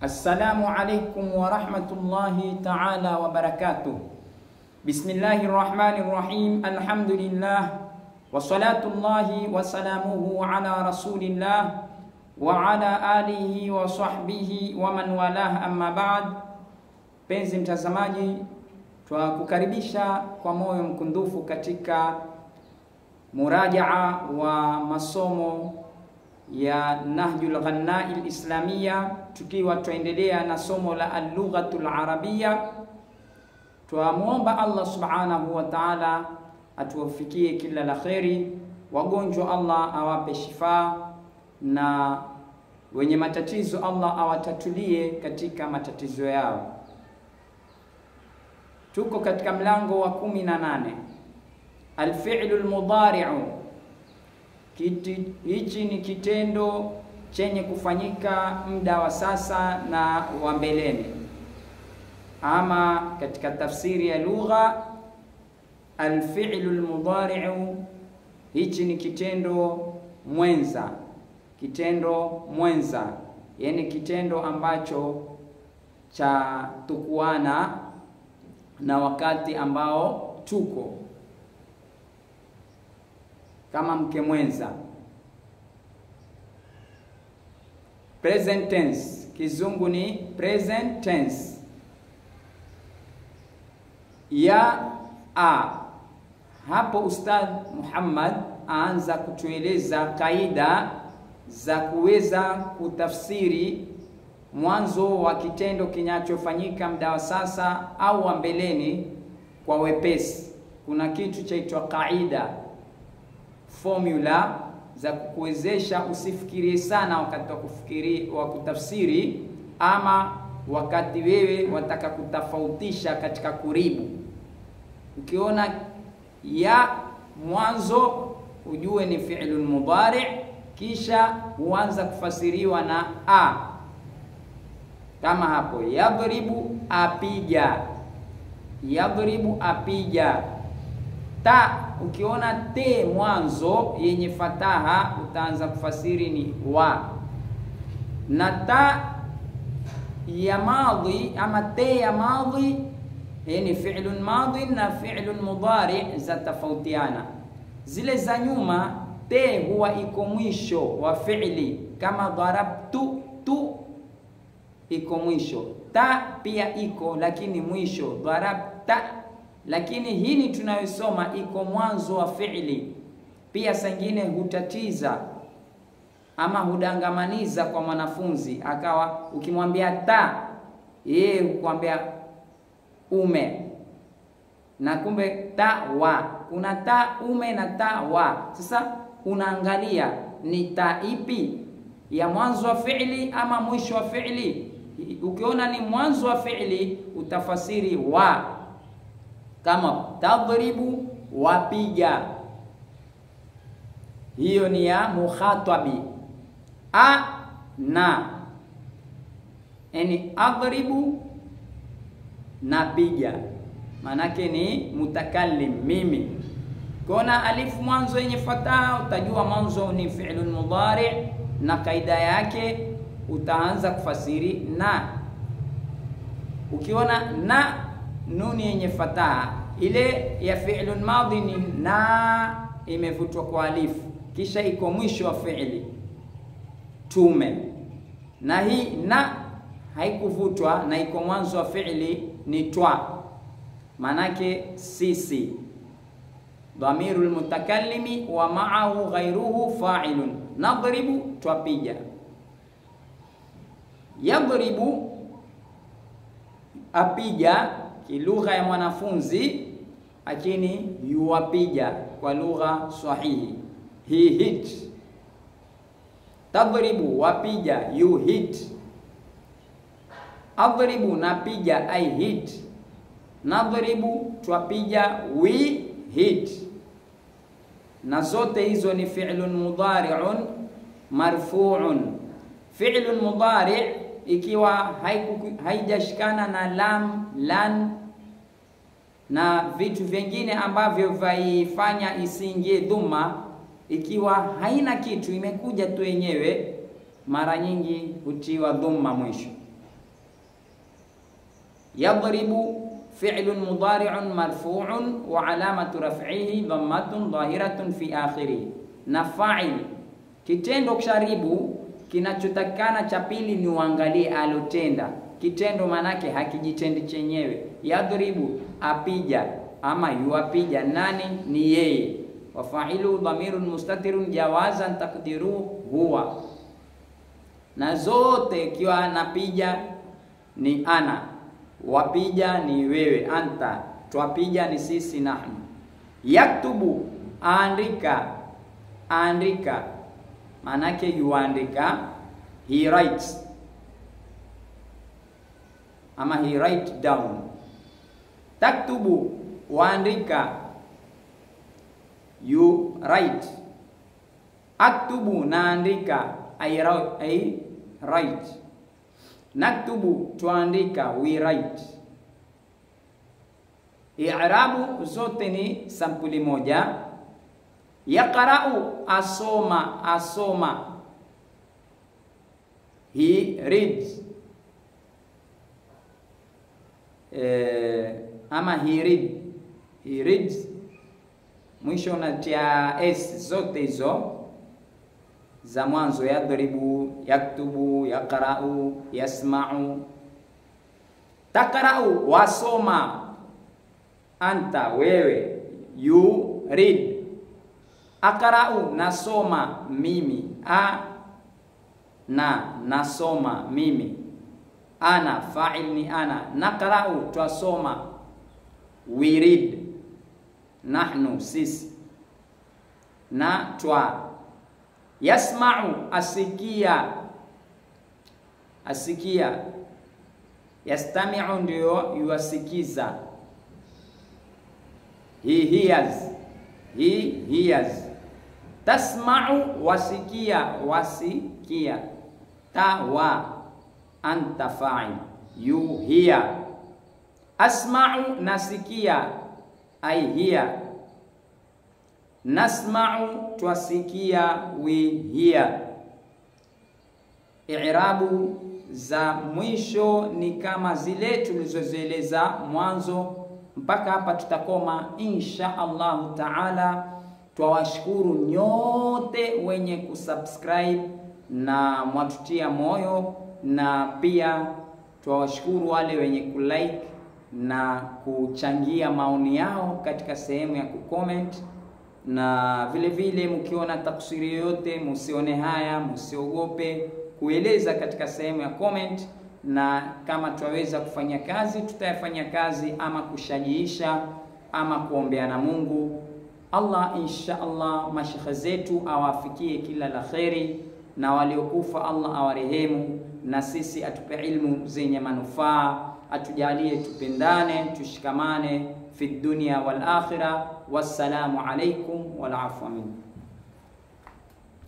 Assalamu alaikum wa rahmatullahi ta'ala wa barakatuh. Bismillahirrahmanirrahim. Alhamdulillah wa salatullahi wa salamuhu ala rasulillah wa ala alihi wa sahbihi wa man walah, amma ba'd. Penzi mtazamaji, twakukaribisha kwa moyo mkundufu katika murajaa wa masomo ya Nahjul Ghannai Islamia, tukiwa tuendelea na somo la al-lughatul arabia. Tuamuomba Allah subhanahu wa ta'ala atuwafikie kila la kheri, wagonjwa Allah awape shifa, na wenye matatizo Allah awatatulie katika matatizo yao. Tuko katika mlango wa 18, al-fi'lul mudari'u. Hichi ni kitendo chenye kufanyika muda wa sasa na wa mbeleni. Ama katika tafsiri ya lugha, al-fi'lul mudari'u, hichi ni kitendo mwenza. Kitendo mwenza, yani kitendo ambacho cha tukuana na wakati ambao tuko, kama mke mwenza. Present tense, kizungu ni present tense. Hapo Ustadh Muhammad aanza kutueleza kaida za kuweza kutafsiri mwanzo wa kitendo kinachofanyika muda wa sasa au wa mbeleni kwa wepesi. Kuna kitu chaitwa kaida, formula za kukuwezesha usifikirie sana wakati wa kutafsiri, ama wakati wewe wataka kutofautisha katika kuribu. Ukiona ya mwanzo ujue ni fi'lun mudari', kisha huanza kufasiriwa na a, kama hapo yadribu, apiga. Yadribu, apiga. Ta, ukiona te mwanzo yenye fataha utaanza kufasiri ni wa. Na ta ya madhi ama te ya madhi, yani fi'lun madhi na fi'lun mudari' za tofautiana. Zile za nyuma te huwa iko mwisho wa fi'li, kama darabtu, tu iko mwisho. Ta pia iko lakini mwisho, darabta. Lakini hili tunayosoma iko mwanzo wa fi'li. Pia sangine hutatiza ama hudangamaniza kwa mwanafunzi, akawa ukimwambia ta, yeye hukwambia ume, na kumbe ta wa. Kuna ta ume na ta wa. Sasa unaangalia ni ta ipi, ya mwanzo wa fi'li ama mwisho wa fi'li. Ukiona ni mwanzo wa fi'li utafasiri wa, kama tadribu, wapiga. Hiyo ni ya mukhatabi. Na yani adribu, napiga, manake ni mutakallim, mimi. Kona alifu mwanzo yenye fataha utajua mwanzo ni fi'lun mudari', na kaida yake utaanza kufasiri na. Ukiona na nuni yenye fataha, ile ya fi'lun madhi ni na imevutwa kwa alifu, kisha iko mwisho wa fi'li, tume. Na hii na haikuvutwa na iko mwanzo wa fi'li ni twa, manake sisi. Dhamirul mutakallimi wa ma'ahu ghayruhu fa'ilun. Nadribu, twapiga. Yadribu, apiga kilugha ya mwanafunzi, lakini yuwapiga kwa lugha sahihi, he hit. Tadribu, wapiga, you hit. Adribu, napiga, I hit. Nadribu, twapiga, we hit. Na zote hizo ni fi'lun mudari'un marfu'un. Fi'lun mudari' ikiwa haijashikana na lam, lan na vitu vingine ambavyo vaifanya isiingie dhumma, ikiwa haina kitu, imekuja tu yenyewe, mara nyingi hutiwa dhamma mwisho. Yadribu fi'lun mudari'un marfu'un wa alamatu raf'ihi dhammatun dhahiratun fi akhirih. Na fa'il, kitendo kisharibu, kinachotakana cha pili ni uangalie alotenda. Kitendo manake hakijitendi chenyewe. Yadribu, apija ama yuapija, nani? Ni yeye. Wa fa'ilu dhamirun mustatirun jawazan taqdiru huwa. Na zote ikiwa anapija ni ana, wapija ni wewe, anta, twapija ni sisi, nahnu. Yaktubu, andika, andika manake yuandika, he writes ama he write down. Taktubu, waandika, you write. Aktubu, naandika, I write. Naktubu, tuandika, we write. I'rabu zote ni sampuli moja. Yaqra'u, asoma, asoma, he reads, ama he reads, mwisho unatia s. Zote hizo za mwanzo, yadribu, yaktubu, yaqra'u, yasma'u. Taqra'u, wasoma, anta, wewe, you read. Aqra'u, nasoma, mimi, nasoma, mimi. Ana, fa'il ni ana. Naqra'u, twasoma, we read. Nahnu, sisi. Na twa. Yasma'u, asikia, asikia. Yastami'u, ndio yuasikiza, he hears, he hears. Tasma'u, wasikia, wasikia. Tawa, anta fa'il, you hear. Asma'u, nasikia, I hear. Nasma'u, twasikia, we hear. I'rabu za mwisho ni kama zile tulizozieleza mwanzo. Mpaka hapa tutakoma insha Allahu taala. Twawashukuru nyote wenye kusubscribe na mwatutia moyo, na pia twawashukuru wale wenye kulike na kuchangia maoni yao katika sehemu ya kucomment. Na vile vile mkiona taksiri yoyote, msione haya, msiogope kueleza katika sehemu ya comment, na kama twaweza kufanya kazi tutayafanya kazi, ama kushajiisha ama kuombea na Mungu. Allah insha Allah mashekhe zetu awafikie kila la kheri, na waliokufa Allah awarehemu, na sisi atupe ilmu zenye manufaa, atujalie tupendane, tushikamane fi dunya wal akhirah. Wassalamu alaikum wal afwa minkum.